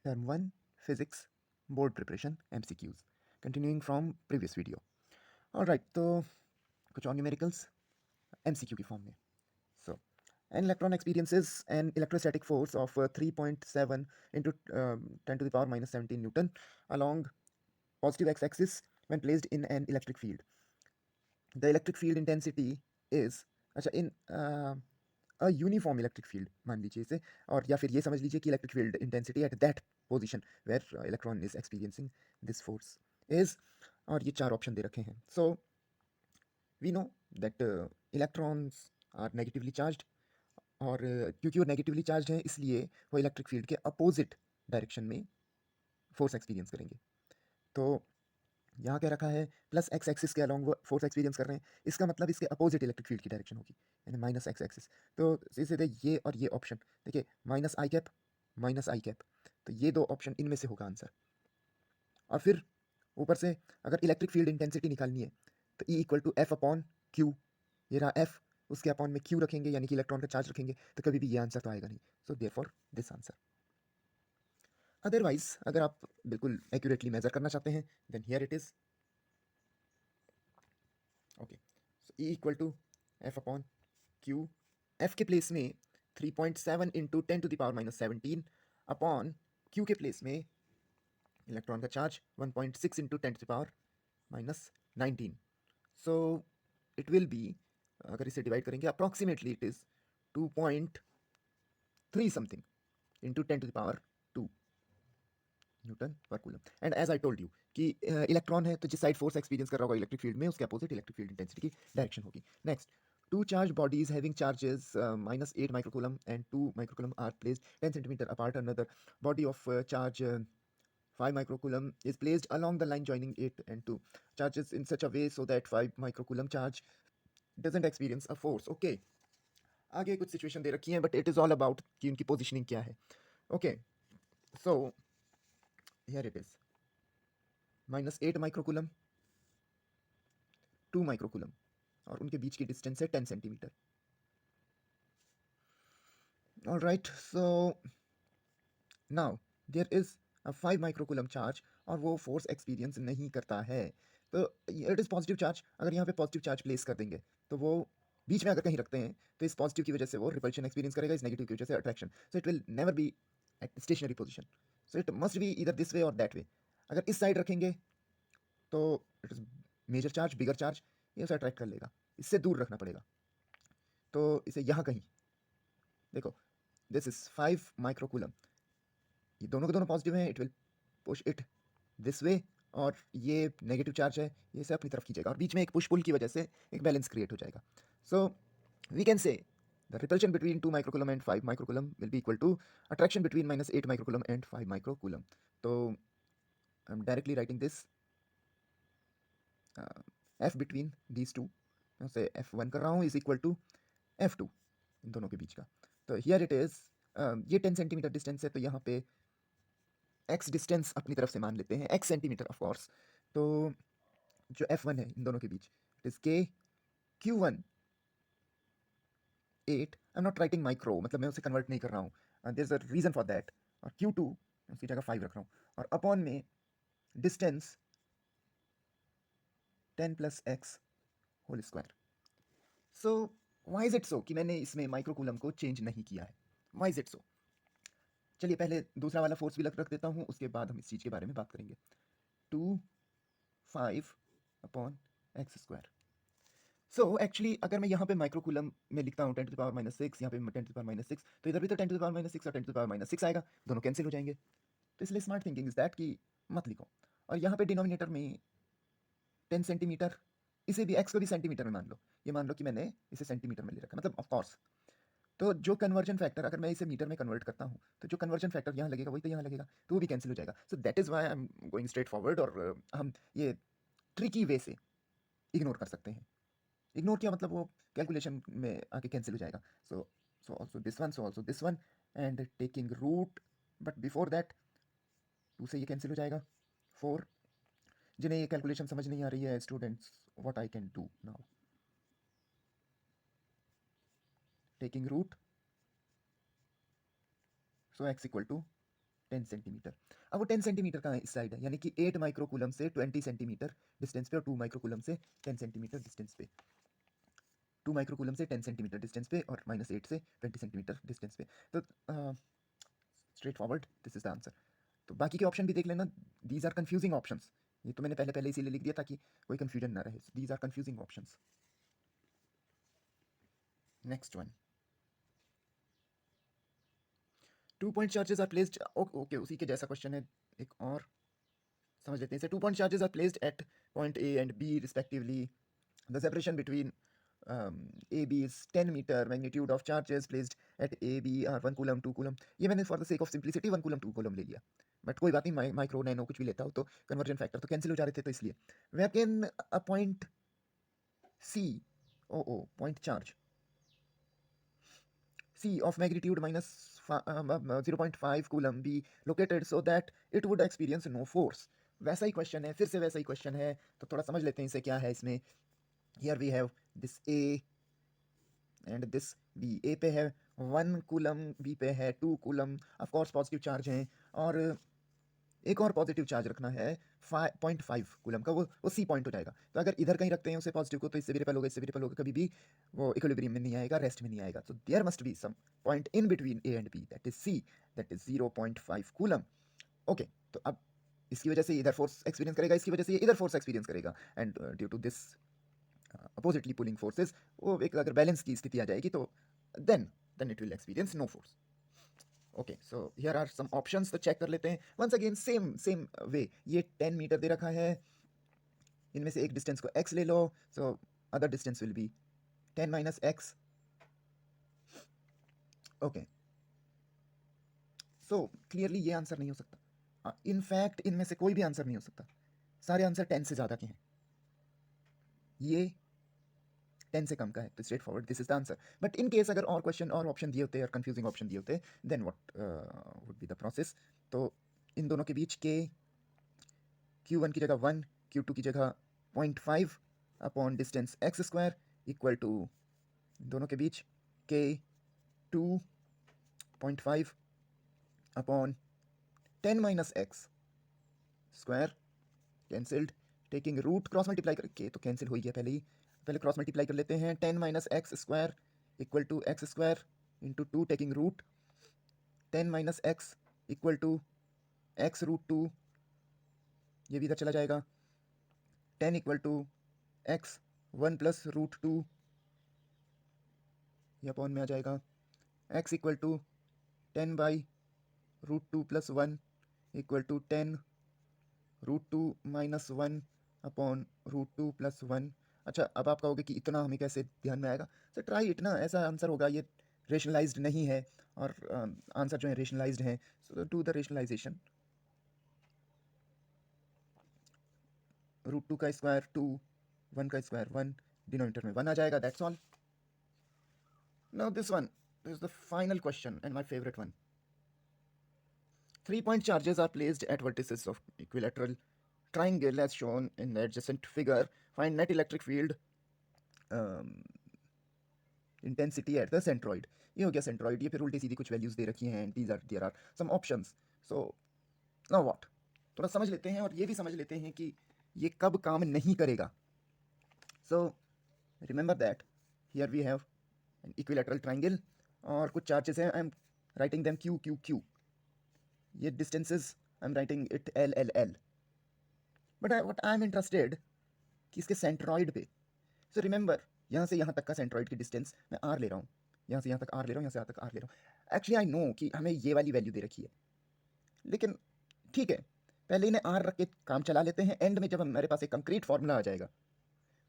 Term 1 Physics Board Preparation MCQs. Continuing from previous video. Alright, तो कुछ और numericals MCQ की फॉर्म में. So, an electron experiences an electrostatic force of 3.7 into 10 to the power minus 17 Newton along positive x-axis when placed in an electric field. The electric field intensity is अच्छा in a uniform electric field मान लीजिए इसे, और या फिर ये समझ लीजिए कि electric field intensity at that position where electron is experiencing this force is, और ये चार ऑप्शन दे रखे हैं. So we know that electrons are negatively charged, और क्योंकि वो नेगेटिवली चार्ज हैं इसलिए वो इलेक्ट्रिक फील्ड के अपोजिट डायरेक्शन में फोर्स एक्सपीरियंस करेंगे. तो यहाँ क्या रखा है, प्लस एक्स एक्सिस के अलॉन्ग वो फोर्स एक्सपीरियंस कर रहे हैं, इसका मतलब इसके अपोजिट इलेक्ट्रिक फील्ड की डायरेक्शन होगी, यानी माइनस एक्स एक्सिस. तो सीधे ये और ये ऑप्शन देखिए, माइनस आई कैप माइनस आई कैप, तो ये दो ऑप्शन इनमें से होगा आंसर. और फिर ऊपर से अगर इलेक्ट्रिक फील्ड इंटेंसिटी निकालनी है तो E equal to F upon Q, ये रहा एफ, उसके अपॉन में क्यू रखेंगे यानी कि इलेक्ट्रॉन का चार्ज रखेंगे, तो कभी भी ये आंसर तो आएगा नहीं. So therefore this answer. Otherwise अगर आप बिल्कुल एक्यूरेटली मेजर करना चाहते हैं then here it is. Okay, so E equal to F upon Q, F के प्लेस में 3.7 into 10 to the power minus 17 upon Q के प्लेस में इलेक्ट्रॉन का charge 1.6 into 10 to the power minus 19. So it will be, अगर इसे divide करेंगे approximately it is 2.3 something into 10 to the power 2 newton पर coulomb. And as I told you कि electron है तो जिस साइड फोर्स एक्सपीरियंस कर रहा होगा इलेक्ट्रिक फील्ड में उसके अपोजिट इलेक्ट्रिक फील्ड इंटेंसिटी की डायरेक्शन होगी. Next, two charged bodies having charges minus 8 microcoulomb and 2 microcoulomb are placed 10 centimeter apart. Another body of charge 5 microcoulomb is placed along the line joining 8 and 2 charges in such a way so that 5 microcoulomb charge doesn't experience a force. Okay, आगे कुछ situation दे रखी हैं but it is all about कि उनकी positioning क्या है. Okay, so here it is minus 8 microcoulomb 2 microcoulomb, और उनके बीच की डिस्टेंस है 10 centimetre. All right, so now there is a 5 microcoulomb charge और वो फोर्स एक्सपीरियंस नहीं करता है. तो इट इज़ पॉजिटिव चार्ज, अगर यहाँ पे पॉजिटिव चार्ज प्लेस कर देंगे तो वो बीच में अगर कहीं रखते हैं तो इस पॉजिटिव की वजह से वो रिपल्शन एक्सपीरियंस करेगा, इस नेगेटिव की वजह से attraction. So it will never be at stationary position. So it must be इधर दिस वे और दैट वे. अगर इस साइड रखेंगे तो it is major charge, bigger charge, ये उसे अट्रैक्ट कर लेगा, इससे दूर रखना पड़ेगा. तो इसे यहाँ कहीं देखो, दिस इज 5 माइक्रोकूलम, ये दोनों के दोनों पॉजिटिव हैं, it will push it this way, और ये नेगेटिव चार्ज है, ये इसे अपनी तरफ खींचेगा, और बीच में एक पुश पुल की वजह से एक बैलेंस क्रिएट हो जाएगा. So we can say the repulsion between 2 microcoulomb and 5 microcoulomb will be equal to attraction between minus 8 microcoulomb and 5 microcoulomb. So I'm directly writing this f between these two, से f1 कर रहा हूँ is equal to f2 इन दोनों के बीच का. तो here it is, ये 10 centimetre distance है तो यहाँ पे x डिस्टेंस अपनी तरफ से मान लेते हैं, x सेंटीमीटर ऑफ कोर्स. तो जो f1 है इन दोनों के बीच it is k q1 8, I am not writing micro, मतलब मैं उसे कन्वर्ट नहीं कर रहा हूँ, there is a reason for that. और q2 उसकी जगह 5 रख रहा हूँ, और अपॉन में distance 10 plus x whole square. So why is it so कि मैंने इसमें माइक्रोकूलम को चेंज नहीं किया है, वाई इज इट सो. चलिए पहले दूसरा वाला फोर्स भी रख देता हूँ, उसके बाद हम इस चीज़ के बारे में बात करेंगे. 2 5 upon x square. So actually अगर मैं यहाँ पे माइक्रोकूलम में लिखता हूँ 10 टू द पावर माइनस 6, यहाँ पे 10 टू द पावर माइनस 6, तो इधर भी तो 10 टू द पावर माइनस 6 और 10 टू द पावर माइनस 6 आएगा, दोनों कैंसिल हो जाएंगे. तो इसलिए स्मार्ट थिंकिंग इज दैट कि मत लिखो, और यहाँ पे डिनोमिनेटर में 10 सेंटीमीटर, इसे भी एक्स को भी सेंटीमीटर में मान लो, ये मान लो कि मैंने इसे सेंटीमीटर में ले रखा, मतलब ऑफ कोर्स. तो जो कन्वर्जन फैक्टर, अगर मैं इसे मीटर में कन्वर्ट करता हूँ तो जो कन्वर्जन फैक्टर यहाँ लगेगा वही तो यहाँ लगेगा, तो वो भी कैंसिल हो जाएगा. So that is why I am going straight forward, और हम ये ट्रिकी वे से इग्नोर कर सकते हैं. इग्नोर किया मतलब वो कैलकुलेशन में आके कैंसिल हो जाएगा. So so also this one, so also this one, and taking root, but before that 2 से ये कैंसिल हो जाएगा. 4, जिन्हें ये कैलकुलेशन समझ नहीं आ रही है students, what I can do now, taking root, so x equal to 10 10 सेंटीमीटर। अब वो 10 सेंटीमीटर कहाँ है? इस साइड है, यानी कि 8 माइक्रोकूलम से 20 सेंटीमीटर डिस्टेंस पे और 2 माइक्रोकूलम से 10 सेंटीमीटर डिस्टेंस पे, 2 माइक्रोकूलम से 10 सेंटीमीटर डिस्टेंस पे और -8 से 20 सेंटीमीटर डिस्टेंस पे। तो straight forward this is the answer. तो बाकी के ऑप्शन भी देख लेना, दीज आर कंफ्यूजिंग ऑप्शंस। ये तो मैंने पहले पहले इसीलिए लिख दिया ताकि कोई कंफ्यूजन ना रहे। These are confusing options. Next one, 2 point charges are placed, okay उसी के जैसा क्वेश्चन है एक और, समझ लेते हैं इसे। 2 point charges are placed at point A and B respectively, the separation between A B is 10 metre, magnitude of charges placed at A B are 1 coulomb 2 coulomb. ये मैंने for the sake of simplicity 1 coulomb 2 coulomb ले लिया, but कोई बात नहीं, micro nano कुछ भी लेता हो तो कन्वर्जन फैक्टर तो कैंसिल हो जा रहे थे, तो इसलिए we can a point C, O point charge C of magnitude minus 0.5 coulomb be located so that it would experience no force। वैसा ही क्वेश्चन है, फिर से वैसा ही क्वेश्चन है, तो थोड़ा समझ लेते हैं इसे क्या है इसमें। Here we have this A and this B। A पे है 1 कूलम, B पे है 2 coulomb, of course positive charge हैं, और एक और पॉजिटिव चार्ज रखना है 5.5 कूलम का, वो सी पॉइंट हो जाएगा। तो अगर इधर कहीं रखते हैं उसे पॉजिटिव को, तो इससे भी रिपेल होगा, इससे भी रिपेल होगा, कभी भी वो इक्विलिब्रियम में नहीं आएगा, रेस्ट में नहीं आएगा। तो there must be some point in between A and B, that is C, that is 0.5 coulomb. Okay, तो अब इसकी वजह से इधर फोर्स एक्सपीरियंस करेगा, इसकी वजह से इधर फोर्स एक्सपीरियंस करेगा, and due to this oppositely pulling forces, वो एक अगर बैलेंस की स्थिति आ जाएगी तो then it will experience no force. Okay, so here are some options, तो चेक कर लेते हैं वंस अगेन, सेम वे। ये 10 मीटर दे रखा है, इनमें से एक डिस्टेंस को x ले लो, so other distance will be 10 minus x। Okay, so clearly ये आंसर नहीं हो सकता, इनफैक्ट इनमें से कोई भी आंसर नहीं हो सकता, सारे आंसर 10 से ज़्यादा के हैं, ये 10 से कम का है, तो straight forward this is the answer. But in case अगर और क्वेश्चन और ऑप्शन दिए होते और कंफ्यूजिंग ऑप्शन दिए होते, then what would be the process. तो इन दोनों के बीच के Q1 की जगह 1, Q2 की जगह 0.5 upon distance x square equal to, दोनों के बीच के 2.5 upon 10 minus X square, cancelled, taking root, cross multiply करके तो कैंसिल हो ही गया पहले ही, पहले क्रॉस मल्टीप्लाई कर लेते हैं। 10 minus X square equal to X square into 2 taking root, 10 minus X equal to X root 2, ये भी इधर चला जाएगा, 10 equal to X 1 plus root 2, ये अपॉन में आ जाएगा, x equal to 10 by root 2 plus 1 equal to 10 root 2 minus 1 upon root 2 plus 1। अच्छा, अब आप कहोगे कि इतना हमें कैसे ध्यान में आएगा, सर ट्राई इट ना, ऐसा आंसर होगा, ये रेशनलाइज्ड नहीं है, और आंसर जो है रेशनलाइज्ड है, so do the rationalisation. Root 2 का स्क्वायर 2, 1 का स्क्वायर 1, डिनोमिनेटर में 1 आ जाएगा, that's all. Now this one, this is the final question and my favourite one. 3-point charges are placed at vertices of equilateral triangle as shown in the adjacent figure. Find net electric field intensity at the centroid। ये हो गया centroid, ये फिर उल्टी सीधी कुछ values दे रखी हैं, there are some options. So now what, थोड़ा समझ लेते हैं और ये भी समझ लेते हैं कि ये कब काम नहीं करेगा। So remember that here we have an equilateral triangle, और कुछ चार्जेस हैं, I am writing them Q Q Q, ये distances I am writing it L L L, but what I am interested कि इसके सेंट्रॉइड पे। So remember, यहाँ से यहाँ तक का सेंट्रॉइड की डिस्टेंस मैं आर ले रहा हूँ, यहाँ से यहाँ तक आर ले रहा हूँ, यहाँ से यहाँ तक आर ले रहा हूँ। एक्चुअली आई नो कि हमें ये वाली वैल्यू दे रखी है, लेकिन ठीक है, पहले इन्हें आर रख के काम चला लेते हैं, एंड में जब हमारे पास एक कंक्रीट फॉर्मूला आ जाएगा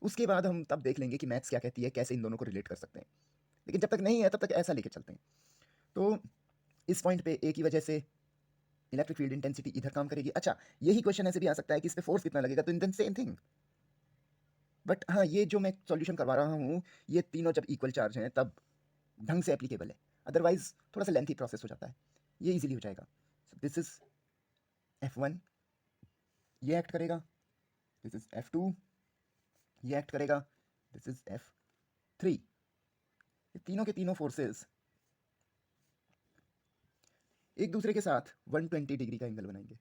उसके बाद हम तब देख लेंगे कि मैथ्स क्या कहती है, कैसे इन दोनों को रिलेट कर सकते हैं। लेकिन जब तक नहीं है तब तक ऐसा लेके चलते हैं। तो इस पॉइंट पे ए की वजह से इलेक्ट्रिक फील्ड इंटेंसिटी इधर काम करेगी। अच्छा, यही क्वेश्चन ऐसे भी आ सकता है कि इस पे फोर्स कितना लगेगा, तो इन सेम थिंग। बट हाँ, ये जो मैं सॉल्यूशन करवा रहा हूँ, ये तीनों जब इक्वल चार्ज हैं तब ढंग से एप्लीकेबल है, अदरवाइज थोड़ा सा लेंथी प्रोसेस हो जाता है, ये इजीली हो जाएगा। सो दिस इज F1, ये एक्ट करेगा, दिस इज F2, ये एक्ट करेगा, दिस इज F3। ये तीनों के तीनों फोर्सेस एक दूसरे के साथ 120 डिग्री का एंगल बनाएंगे।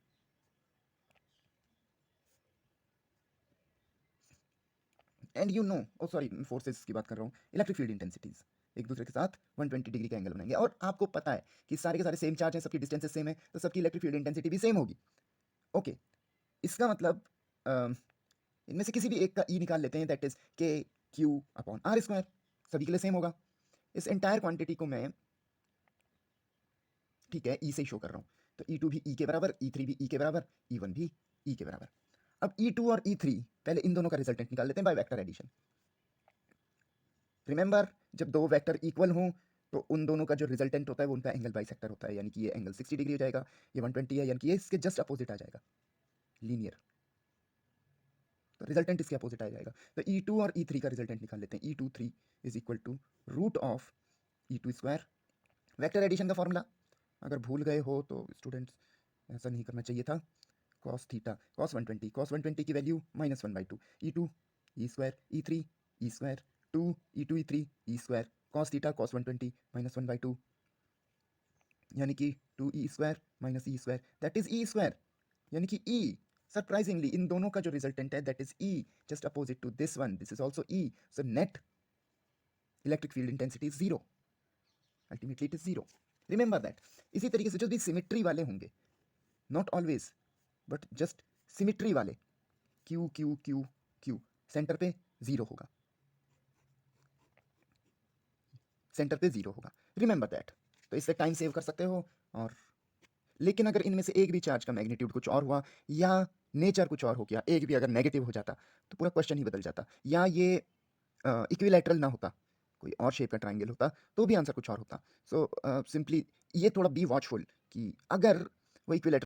And you know, oh sorry, forces की बात कर रहा हूँ, इलेक्ट्रिक फील्ड इंटेंसिटीज एक दूसरे के साथ 120 डिग्री का एंगल बनाएंगे। और आपको पता है कि सारे के सारे सेम चार्ज हैं, सबकी डिस्टेंसेस सेम है, तो सबकी इलेक्ट्रिक फील्ड इंटेंसिटी भी सेम होगी। ओके, इसका मतलब इनमें से किसी भी एक का ई निकाल लेते हैं, दैट इज के क्यू अपॉन आर स्क्वायर, सभी के लिए सेम होगा। इस एंटायर क्वांटिटी को मैं, ठीक है, ई से शो कर रहा हूँ, तो ई टू भी ई के बराबर, ई थ्री भी ई के बराबर, ई वन भी ई के बराबर। अब ई टू और ई थ्री, पहले इन दोनों का रिजल्टेंट निकाल लेते हैं बाय वेक्टर एडिशन। रिमेंबर, जब दो वेक्टर इक्वल हों तो उन दोनों का जो रिजल्टेंट होता है वो उनका एंगल बाइसेक्टर होता है, यानी कि ये एंगल 60 डिग्री हो जाएगा, ये 120 है, यानी कि ये इसके जस्ट अपोजिट आ जाएगा, लीनियर। तो रिजल्टेंट इसके अपोजिट आ जाएगा। तो ई टू और ई थ्री का रिजल्टेंट निकाल लेते हैं। E two three is equal to root of E two square, vector addition का फॉर्मूला अगर भूल गए हो तो स्टूडेंट्स ऐसा नहीं करना चाहिए था, कॉस थीटा कॉस 120, कॉस 120 की value -1/2, E two E square, E three E square, two E three E square, cos theta cos 120 -1/2, यानी कि 2e square minus E square, that is E square, यानी कि ई, सरप्राइजिंगली इन दोनों का जो resultant है that is E, just opposite to this one, this is also E, so net electric field intensity is zero, ultimately it is zero, remember that. इसी तरीके से जो भी सिमेट्री वाले होंगे, not always but just symmetry वाले, Q Q Q Q, centre पे zero होगा, सेंटर पे जीरो होगा, रिमेंबर दैट। तो इससे टाइम सेव कर सकते हो। और लेकिन अगर इनमें से एक भी चार्ज का मैग्नीट्यूड कुछ और हुआ या नेचर कुछ और हो गया, एक भी अगर नेगेटिव हो जाता तो पूरा क्वेश्चन ही बदल जाता, या ये इक्विलैटरल ना होता, कोई और शेप का ट्राइंगल होता, तो भी आंसर कुछ और होता। सो सिंपली ये थोड़ा बी वॉचफुल कि अगर वो इक्विलैटरल